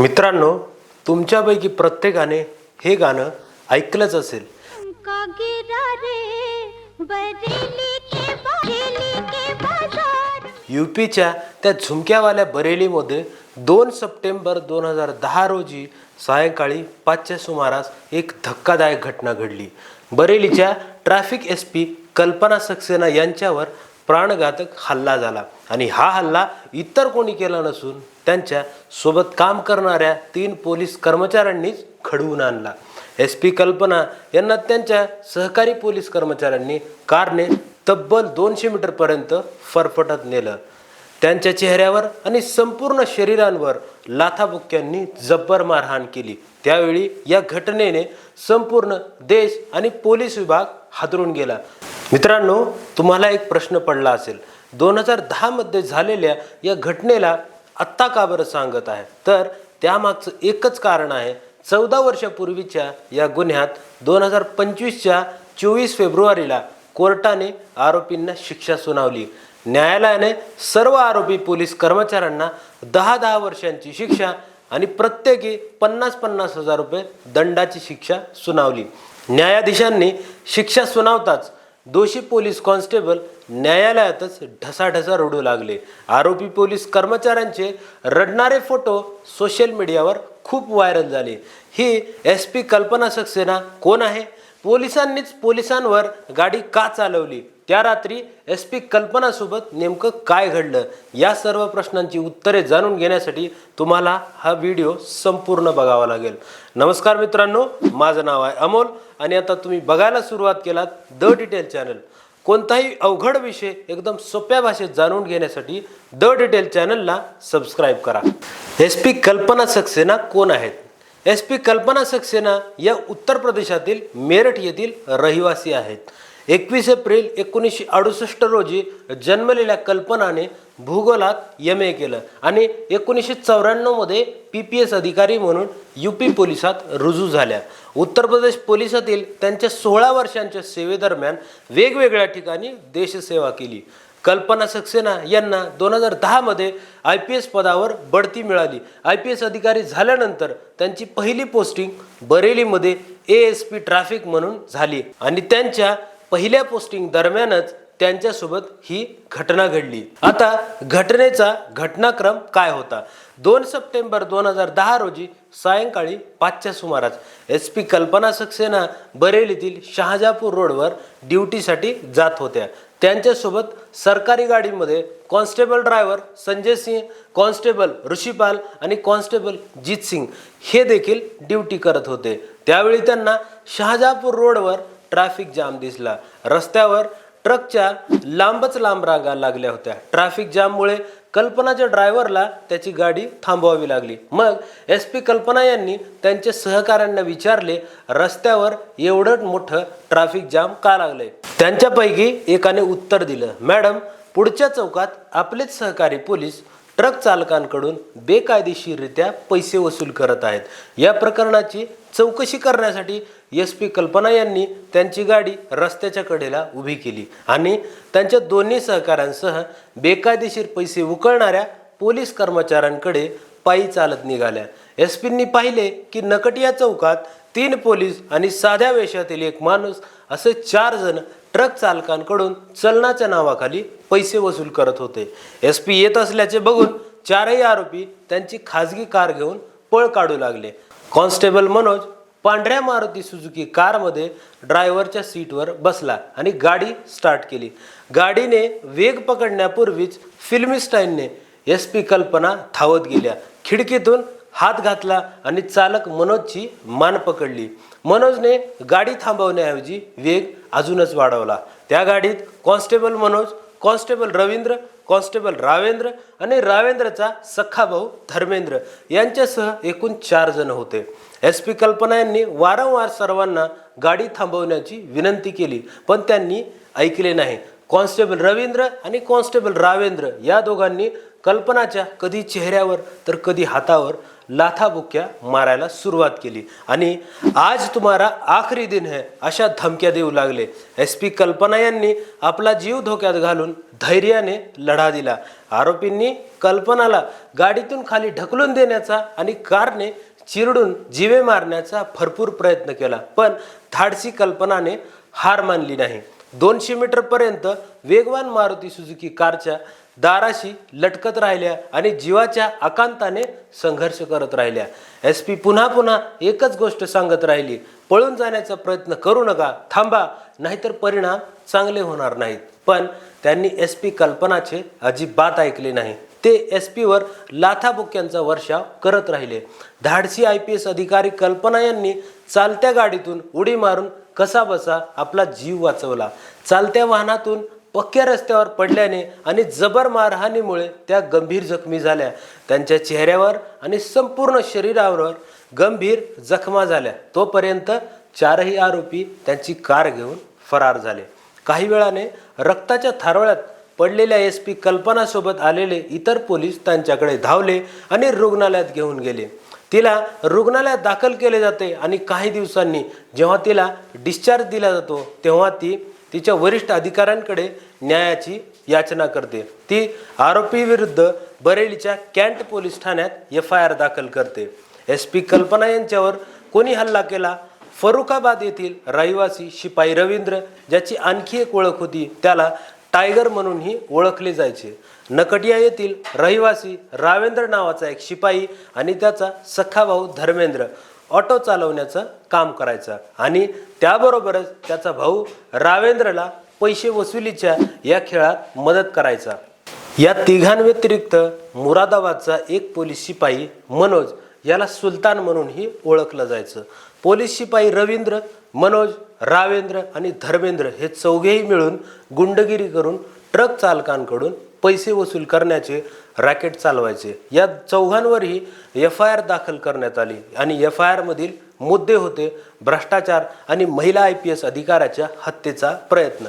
मित्रांनो, तुमच्यापैकी प्रत्येकाने हे गाणं ऐकलंच असेल। यूपीच्या त्या झुमक्यावाल्या बरेलीमध्ये 2 सप्टेंबर 2010 रोजी सायंकाळी 5च्या सुमारास एक धक्कादायक घटना घडली। बरेलीच्या ट्रॅफिक एसपी कल्पना सक्सेना यांच्यावर प्राणघातक हल्ला झाला आणि हा हल्ला इतर कोणी केला नसून त्यांच्या सोबत काम करणाऱ्या 3 पोलीस कर्मचाऱ्यांनीच घडवून आणला। एसपी कल्पना यांना त्यांच्या सहकारी पोलीस कर्मचाऱ्यांनी कारने तब्बल 200 मीटरपर्यंत फरफटत नेलं। त्यांच्या चेहऱ्यावर आणि संपूर्ण शरीरांवर लाथाबुक्क्यांनी जब्बर मारहाण केली। त्यावेळी या घटनेने संपूर्ण देश आणि पोलीस विभाग हादरून गेला। मित्रांनो, तुम्हाला एक प्रश्न पडला असेल, 2010 मध्ये झालेल्या या घटनेला आत्ता का बरं सांगत आहे? तर त्यामागचं एकच कारण आहे, 14 वर्षापूर्वीच्या या गुन्ह्यात 2025च्या 24 फेब्रुवारीला कोर्टाने आरोपींना शिक्षा सुनावली। न्यायालयाने सर्व आरोपी पोलीस कर्मचाऱ्यांना 10-10 वर्षांची शिक्षा आणि प्रत्येकी 50-50 हजार रुपये दंडाची शिक्षा सुनावली। न्यायाधीशांनी शिक्षा सुनावताच दोषी पोलीस कॉन्स्टेबल न्यायालयातच ढसाढसा रडू लागले। आरोपी पोलीस कर्मचाऱ्यांचे रडणारे फोटो सोशल मीडियावर खूप व्हायरल झाले। ही एसपी कल्पना सक्सेना कोण आहे? पोलिसांनीच पोलिसांवर गाडी का चालवली? त्या रात्री एसपी कल्पनासोबत नेमकं काय घडलं? या सर्व प्रश्नांची उत्तरे जाणून घेण्यासाठी तुम्हाला हा व्हिडिओ संपूर्ण बघावा लागेल। नमस्कार मित्रांनो, माझं नाव आहे अमोल आणि आता तुम्ही बघायला सुरुवात केलात द डिटेल चॅनल। कोणताही अवघड विषय एकदम सोप्या भाषेत जाणून घेण्यासाठी द डिटेल चॅनलला सबस्क्राईब करा। एसपी कल्पना सक्सेना कोण आहेत? एसपी कल्पना सक्सेना या उत्तर प्रदेशातील मेरठ येथील रहिवासी आहेत। 21 एप्रिल 1968 रोजी जन्मलेल्या कल्पनाने भूगोलात MA केलं आणि 1994 मध्ये PPS अधिकारी म्हणून यूपी पोलिसात रुजू झाल्या। उत्तर प्रदेश पोलिसातील त्यांच्या 16 वर्षांच्या सेवेदरम्यान वेगवेगळ्या ठिकाणी देशसेवा केली। कल्पना सक्सेना यांना 2010 मध्ये IPS पदावर बढती मिळाली। IPS अधिकारी झाल्यानंतर त्यांची पहिली पोस्टिंग बरेलीमध्ये ASP ट्रॅफिक म्हणून झाली आणि त्यांच्या पहिल्या पोस्टिंग दरम्यानच त्यांच्यासोबत ही घटना घडली। आता घटनेचा घटनाक्रम काय होता? 2 सप्टेंबर 2010 रोजी सायंकाळी 5च्या सुमारास एसपी कल्पना सक्सेना बरेलीतील शहाजहापूर रोडवर ड्युटीसाठी जात होत्या। त्यांच्यासोबत सरकारी गाडीमध्ये constable driver Sanjay Singh, constable Rishipal आणि कॉन्स्टेबल जीत सिंग हे देखील ड्युटी करत होते। त्यावेळी त्यांना शहाजहापूर रोडवर ट्रॅफिक जाम दिसला। रस्त्यावर ट्रकच्या लांबच लांब रांगा लागल्या होत्या। ट्रॅफिक जाममुळे कल्पनाच्या ड्रायव्हरला त्याची गाडी थांबवावी लागली। मग एसपी कल्पना यांनी त्यांच्या सहकाऱ्यांना विचारले, रस्त्यावर एवढं मोठं ट्रॅफिक जाम का लागलंय? त्यांच्यापैकी एकाने उत्तर दिलं, मॅडम, पुढच्या चौकात आपलेच सहकारी पोलीस ट्रक चालकांकडून बेकायदेशीररित्या पैसे वसूल करत आहेत। या प्रकरणाची चौकशी करण्यासाठी एसपी कल्पना यांनी त्यांची गाडी रस्त्याच्या कडेला उभी केली आणि त्यांच्या दोन्ही सहकाऱ्यांसह बेकायदेशीर पैसे उकळणाऱ्या पोलीस कर्मचाऱ्यांकडे पायी चालत निघाल्या। एसपींनी पाहिले की नकटिया चौकात 3 पोलीस आणि साध्या वेशातील एक माणूस असे 4 जण ट्रक चालकांकडून चलनाच्या नावाखाली पैसे वसूल करत होते। एसपी येत असल्याचे बघून 4ही आरोपी त्यांची खाजगी कार घेऊन पळ काढू लागले। कॉन्स्टेबल मनोज पांढऱ्या मारुती सुझुकी कारमध्ये ड्रायव्हरच्या सीटवर बसला आणि गाडी स्टार्ट केली। गाडीने वेग पकडण्यापूर्वीच फिल्मी स्टाईलने एसपी कल्पना धावत गेल्या, खिडकीतून हात घातला आणि चालक मनोजची मान पकडली। मनोजने गाडी थांबवण्याऐवजी वेग अजूनच वाढवला। त्या गाडीत constable Manoj, constable Ravindra, constable Ravendra आणि रावेंद्रचा सख्खा भाऊ धर्मेंद्र यांच्यासह एकूण 4 जण होते। एसपी कल्पना यांनी वारंवार सर्वांना गाडी थांबवण्याची विनंती केली, पण त्यांनी ऐकले नाही। कॉन्स्टेबल रवींद्र आणि कॉन्स्टेबल रावेंद्र या दोघांनी कल्पनाच्या कधी चेहऱ्यावर तर कधी हातावर लाथाबुक्क्या मारायला सुरुवात केली आणि आज तुम्हारा आखरी दिन है अशा धमक्या देऊ लागले। SP कल्पना यांनी आपला जीव धोक्यात घालून धैर्याने लढा दिला। आरोपींनी कल्पनाला गाडीतून खाली ढकलून देण्याचा आणि कारने चिरडून जीवे मारण्याचा भरपूर प्रयत्न केला, पण धाडसी कल्पनाने हार मानली नाही। 200 मीटर पर्यंत वेगवान मारुती सुझुकी कारच्या दाराशी लटकत राहिल्या आणि जीवाच्या आकांताने संघर्ष करत राहिल्या। SP पुन्हा पुन्हा एकच गोष्ट सांगत राहिली, पळून जाण्याचा प्रयत्न करू नका, थांबा, नाहीतर परिणाम चांगले होणार नाहीत। पण त्यांनी SP कल्पनाचे अजिबात ऐकले नाही। ते SP वर लाथाबुक्क्यांचा वर्षाव करत राहिले। धाडसी IPS अधिकारी कल्पना यांनी चालत्या गाडीतून उडी मारून कसाबसा आपला जीव वाचवला। चालत्या वाहनातून पक्क्या रस्त्यावर पडल्याने आणि जबर मारहाणीमुळे त्या गंभीर जखमी झाल्या। त्यांच्या चेहऱ्यावर आणि संपूर्ण शरीरावर गंभीर जखमा झाल्या। तोपर्यंत 4ही आरोपी त्यांची कार घेऊन फरार झाले। काही वेळाने रक्ताच्या थारोळ्यात पडलेल्या SP कल्पनासोबत आलेले इतर पोलीस त्यांच्याकडे धावले आणि रुग्णालयात घेऊन गेले। तिला रुग्णालयात दाखल केले जाते आणि काही दिवसांनी जेव्हा तिला डिस्चार्ज दिला जातो तेव्हा ती तिच्या वरिष्ठ अधिकाऱ्यांकडे न्यायाची याचना करते। ती आरोपीविरुद्ध बरेलीच्या कॅन्ट पोलीस ठाण्यात FIR दाखल करते। SP कल्पना यांच्यावर कोणी हल्ला केला? फरुखाबाद येथील रहिवासी शिपाई रवींद्र, ज्याची आणखी एक ओळख होती, त्याला टायगर म्हणूनही ओळखले जायचे। नकटिया येथील रहिवासी रावेंद्र नावाचा एक शिपाई आणि त्याचा सख्खा भाऊ धर्मेंद्र ऑटो चालवण्याचं काम करायचा आणि त्याबरोबरच त्याचा भाऊ रावेंद्रला पैसे वसुलीच्या या खेळात मदत करायचा। या तिघांव्यतिरिक्त मुरादाबादचा एक पोलीस शिपाई मनोज, याला सुलतान म्हणूनही ओळखलं जायचं। पोलीस शिपाई रवींद्र, मनोज, रावेंद्र आणि धर्मेंद्र हे चौघेही मिळून गुंडगिरी करून ट्रक चालकांकडून पैसे वसूल करण्याचे रॅकेट चालवायचे। या चौघांवरही FIR दाखल करण्यात आली आणि FIR मधील मुद्दे होते भ्रष्टाचार आणि महिला IPS अधिकाऱ्याच्या हत्येचा प्रयत्न।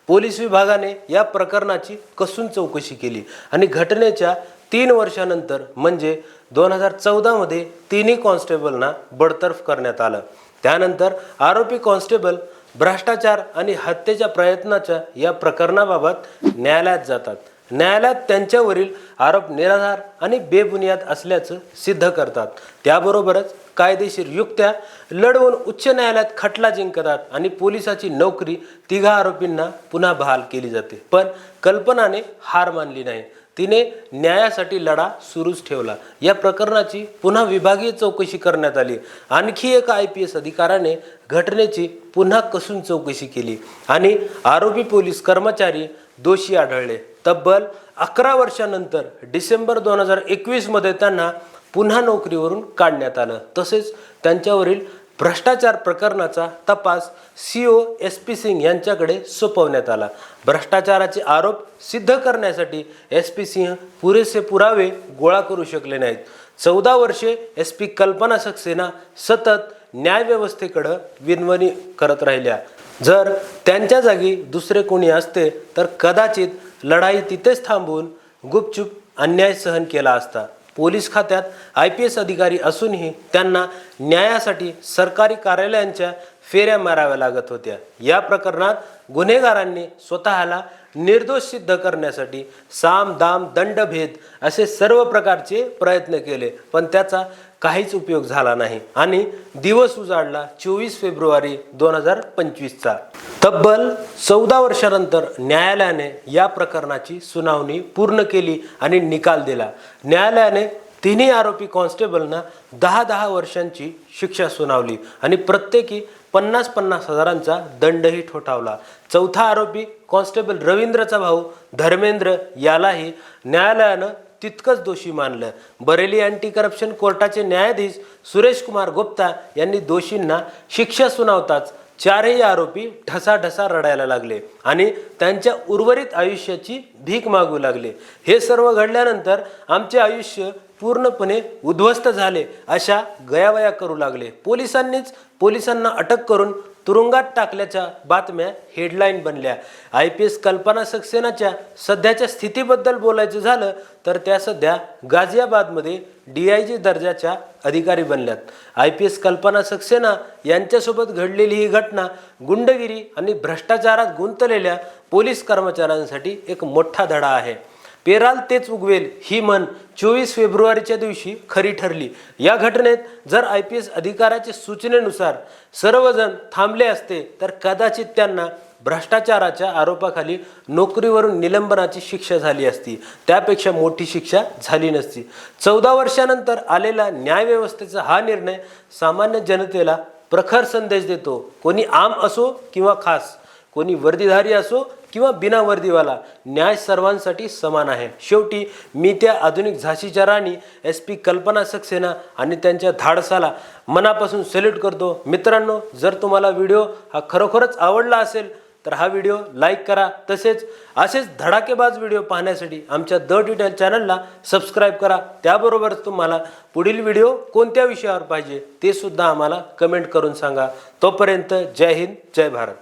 पोलीस विभागाने या प्रकरणाची कसून चौकशी केली आणि घटनेच्या 3 वर्षानंतर म्हणजे 2014 मध्ये तिन्ही कॉन्स्टेबलना बडतर्फ करण्यात आलं। त्यानंतर आरोपी कॉन्स्टेबल भ्रष्टाचार आणि हत्येच्या प्रयत्नाच्या या प्रकरणाबाबत न्यायालयात जातात। न्यायालयात त्यांच्यावरील आरोप निराधार आणि बेबुनियाद असल्याचं सिद्ध करतात। त्याबरोबरच कायदेशीर युक्त्या लढवून उच्च न्यायालयात खटला जिंकतात आणि पोलिसाची नोकरी तिघा आरोपींना पुन्हा बहाल केली जाते। पण कल्पनाने हार मानली नाही, तिने न्यायासाठी लढा सुरूच ठेवला। या प्रकरणाची पुन्हा विभागीय चौकशी करण्यात आली। आणखी एका IPS अधिकाऱ्याने घटनेची पुन्हा कसून चौकशी केली आणि आरोपी पोलीस कर्मचारी दोषी आढळले। तब्बल 11 वर्षानंतर डिसेंबर 2021 मध्ये त्यांना पुन्हा नोकरीवरून काढण्यात आलं। तसेच त्यांच्यावरील भ्रष्टाचार प्रकरणाचा तपास CO SP सिंग यांच्याकडे सोपवण्यात आला। भ्रष्टाचाराचे आरोप सिद्ध करण्यासाठी SP सिंह पुरेसे पुरावे गोळा करू शकले नाहीत। 14 वर्षे SP कल्पना सक्सेना सतत न्यायव्यवस्थेकडे विनवणी करत राहिल्या। जर त्यांच्या जागी दुसरे कोणी असते तर कदाचित लढाई तिथेच थांबवून गुपचूप अन्याय सहन केला असता। पोलीस खात्यात IPS अधिकारी असूनही त्यांना न्यायासाठी सरकारी कार्यालयांच्या फेऱ्या माराव्या लागत होत्या। या प्रकरणात गुन्हेगारांनी स्वतःला निर्दोष सिद्ध करण्यासाठी साम दाम दंडभेद असे सर्व प्रकारचे प्रयत्न केले, पण त्याचा काहीच उपयोग झाला नाही आणि दिवस उजाडला 24 फेब्रुवारी 2025चा। तब्बल 14 वर्षानंतर न्यायालयाने या प्रकरणाची सुनावणी पूर्ण केली आणि निकाल दिला। न्यायालयाने तिन्ही आरोपी कॉन्स्टेबलना 10-10 वर्षांची शिक्षा सुनावली आणि प्रत्येकी 50-50 हजारांचा दंडही ठोठावला। चौथा आरोपी कॉन्स्टेबल रवींद्रचा भाऊ धर्मेंद्र यालाही न्यायालयानं तितकंच दोषी मानलं। बरेली अँटी करप्शन कोर्टाचे न्यायाधीश सुरेश कुमार गुप्ता यांनी दोषींना शिक्षा सुनावताच 4ही आरोपी ढसाढसा रडायला लागले आणि त्यांच्या उर्वरित आयुष्याची भीक मागू लागले। हे सर्व घडल्यानंतर आमचे आयुष्य पूर्णपणे उद्ध्वस्त झाले अशा गयावया करू लागले। पोलिसांना अटक करून तुरुंगात टाकल्याच्या बातम्या हेडलाईन बनल्या. IPS कल्पना सक्सेनाच्या सध्याच्या स्थितीबद्दल बोलायचं झालं तर त्या सध्या गाझियाबादमध्ये DIG दर्जाच्या अधिकारी बनल्यात. IPS कल्पना सक्सेना यांच्यासोबत घडलेली ही घटना गुंडगिरी आणि भ्रष्टाचारात गुंतलेल्या पोलीस कर्मचाऱ्यांसाठी एक मोठा धडा आहे. पेराल तेच उगवेल ही म्हण 24 फेब्रुवारीच्या दिवशी खरी ठरली. या घटनेत जर IPS अधिकाऱ्याच्या सूचनेनुसार सर्वजण थांबले असते तर कदाचित त्यांना भ्रष्टाचाराच्या आरोपाखाली नोकरीवरून निलंबनाची शिक्षा झाली असती. त्यापेक्षा मोठी शिक्षा झाली नसती. 14 वर्षानंतर आलेला न्यायव्यवस्थेचा हा निर्णय सामान्य जनतेला प्रखर संदेश देतो. कोणी आम असो किंवा खास, कोणी वर्दीधारी असो किंवा बिना वर्दीवाला, न्याय सर्वांसाठी समान आहे. शेवटी मी त्या आधुनिक झाशीच्या राणी SP कल्पना सक्सेना आणि त्यांच्या धाडसाला मनापासून सॅल्यूट करतो. मित्रांनो, जर तुम्हाला व्हिडिओ हा खरोखरच आवडला असेल तर हा व्हिडिओ लाईक करा. तसेच असेच धडाकेबाज व्हिडिओ पाहण्यासाठी आमच्या द डिटेल चॅनलला सबस्क्राईब करा. त्याबरोबरच तुम्हाला पुढील व्हिडिओ कोणत्या विषयावर पाहिजे ते सुद्धा आम्हाला कमेंट करून सांगा. तोपर्यंत जय हिंद, जय भारत.